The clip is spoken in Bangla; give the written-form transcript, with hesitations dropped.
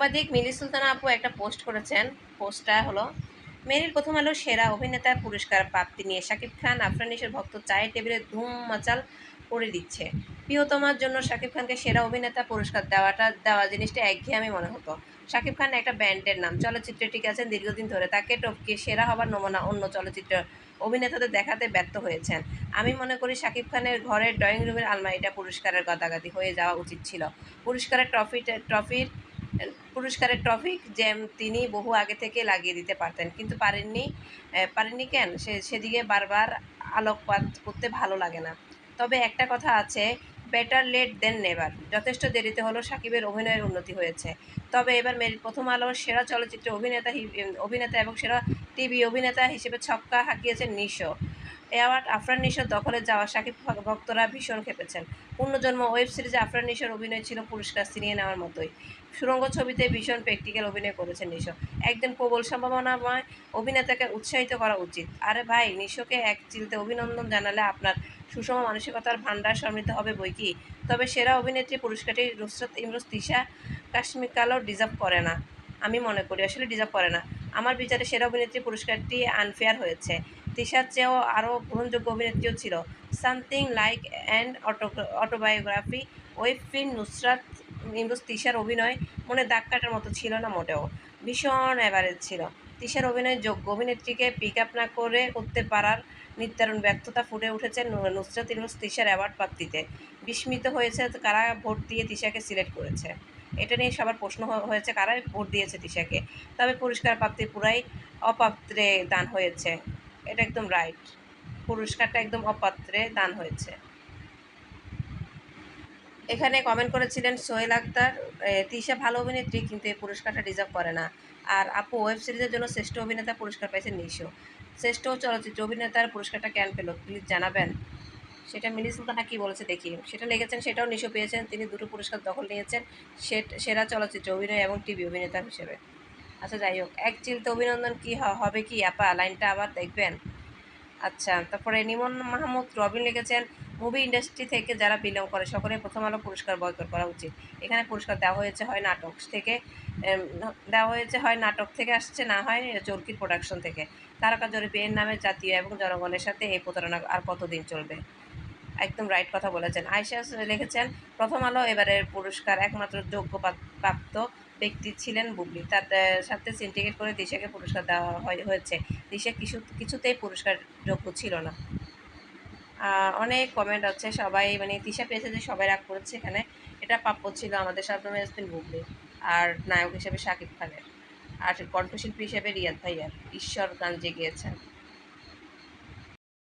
সাংবাদিক মিলি সুলতানা আপু একটা পোস্ট করেছেন। পোস্টটা হলো, মেরিল প্রথম আলো সেরা অভিনেতার পুরস্কার প্রাপ্তি নিয়ে শাকিব খান আফরান নিশোর ভক্ত চায়ের টেবিলে ধুম মাচাল করে দিচ্ছে। প্রিয়তমার জন্য শাকিব খানকে সেরা অভিনেতা পুরস্কার দেওয়া জিনিসটা একঘেয়েমি মনে হতো। শাকিব খান একটা ব্র্যান্ডের নাম, চলচ্চিত্রে টিকে আছেন দীর্ঘদিন ধরে, তাকে টপকে সেরা হবার নমুনা অন্য চলচ্চিত্র অভিনেতাদের দেখাতে ব্যর্থ হয়েছেন। আমি মনে করি শাকিব খানের ঘরের ড্রয়িং রুমের আলমারিটা পুরস্কারের গাদাগাদি হয়ে যাওয়া উচিত ছিল। পুরস্কারের পুরস্কারের ট্রফি জ্যাম তিনি বহু আগে থেকে লাগিয়ে দিতে পারতেন, কিন্তু পারেননি কেন? সেদিকে বারবার আলোকপাত করতে ভালো লাগে না। তবে একটা কথা আছে, বেটার লেট দেন নেভার। যথেষ্ট দেরিতে হলেও শাকিবের অভিনয়ের উন্নতি হয়েছে। তবে এবার মেরিল প্রথম আলোর সেরা চলচ্চিত্র অভিনেতা এবং সেরা টিভি অভিনেতা হিসেবে ছক্কা হাঁকিয়েছেন নিশো। অ্যাওয়ার্ড আফরান নিশোর দখলে যাওয়া শাকিব ভক্তরা ভীষণ খেপেছেন। পুনর্জন্ম ওয়েব সিরিজে আফরান নিশোর অভিনয় ছিল পুরস্কার ছিনিয়ে নেওয়ার মতোই। সুড়ঙ্গ ছবিতে ভীষণ প্র্যাকটিক্যাল অভিনয় করেছেন নিশো। একজন প্রবল সম্ভাবনাময় অভিনেতাকে উৎসাহিত করা উচিত। আরে ভাই, নিশোকে এক চিলতে অভিনন্দন জানালে আপনার সুষম মানসিকতার ভাণ্ডার সমৃদ্ধ হবে বইকি। তবে সেরা অভিনেত্রী পুরস্কারটি নুসরাত ইমরোজ তিশা কাশমিকালও ডিজার্ভ করে না। আমি মনে করি আসলে ডিজার্ভ করে না। আমার বিচারে সেরা অভিনেত্রী পুরস্কারটি আনফেয়ার হয়েছে। তিশার চেয়েও আরও গ্রহণযোগ্য অভিনেত্রীও ছিল। Something like and autobiography web film Nusrat Imroz তিশার অভিনয় মনে দাগ কাটার মতো ছিল না মোটেও। ভীষণ অ্যাভারেজ ছিল। তিশার অভিনয় যোগ্য অভিনেত্রীকে পিক আপ না করতে পারার নির্ধারণ ব্যর্থতা ফুটে উঠেছে নুসরাত ইমরোজ তিশার অ্যাওয়ার্ড প্রাপ্তিতে। বিস্মিত হয়েছে কারা ভোট দিয়ে তিশাকে সিলেক্ট করেছে। এটা নিয়ে সবার প্রশ্ন হয়েছে কারা ভোট দিয়েছে তিশাকে। তবে পুরস্কার প্রাপ্তি পুরাই অপাত্রে দান হয়েছে। এটা একদম রাইট। পুরস্কারটা একদম অপাত্রে দান হয়েছে। এখানে কমেন্ট করেছিলেন সোহেল আক্তার, তিশা ভালো অভিনেত্রী কিন্তু এই পুরস্কারটা ডিজার্ভ করে না। আর আপু, ওয়েব সিরিজের জন্য শ্রেষ্ঠ অভিনেতা পুরস্কার পেয়েছেন নিশো। শ্রেষ্ঠ চলচ্চিত্র অভিনেতার পুরস্কারটা কেন পেল প্লিজ জানাবেন। সেটা মিলি সুলতানা কী বলেছে দেখি। সেটা লিখেছেন, সেটাও নিশো পেয়েছেন, তিনি দুটো পুরস্কার দখল নিয়েছেন, সেরা চলচ্চিত্র অভিনয় এবং টিভি অভিনেতা হিসেবে। আচ্ছা যাই হোক, এক চিলতে অভিনন্দন কি হবে কি আপা, লাইনটা আবার দেখবেন। আচ্ছা, তারপরে নিমন মাহমুদ রবিন লিখেছেন, মুভি ইন্ডাস্ট্রি থেকে যারা বিলং করে সকলের প্রথম আলো পুরস্কার বয়কট করা উচিত। এখানে পুরস্কার দেওয়া নাটক থেকে আসছে, না হয় চরকির প্রোডাকশন থেকে। তারকা জরিপে এর নামে জাতীয় এবং জনগণের সাথে এই প্রতারণা আর কতদিন চলবে। একদম রাইট কথা বলেছেন। আয়েশা লিখেছেন, প্রথম আলো এবারের পুরস্কার একমাত্র যোগ্য প্রাপ্ত ব্যক্তি ছিলেন বুবলি। তার সাথে সিন্ডিকেট করে দিশাকে পুরস্কার দেওয়া হয়েছে। দিশা কিছুতেই পুরস্কার যোগ্য ছিল না। অনেক কমেন্ট আছে, সবাই মানে তিশা পেয়েছে যে সবাই রাগ করেছে এখানে। এটা প্রাপ্য ছিল আমাদের শাবনূর ইয়াসমিন বুবলি, আর নায়ক হিসেবে শাকিব খানের, আর কণ্ঠশিল্পী হিসেবে রিয়াদ ভাইয়ার। ঈশ্বর গান জেগেছেন।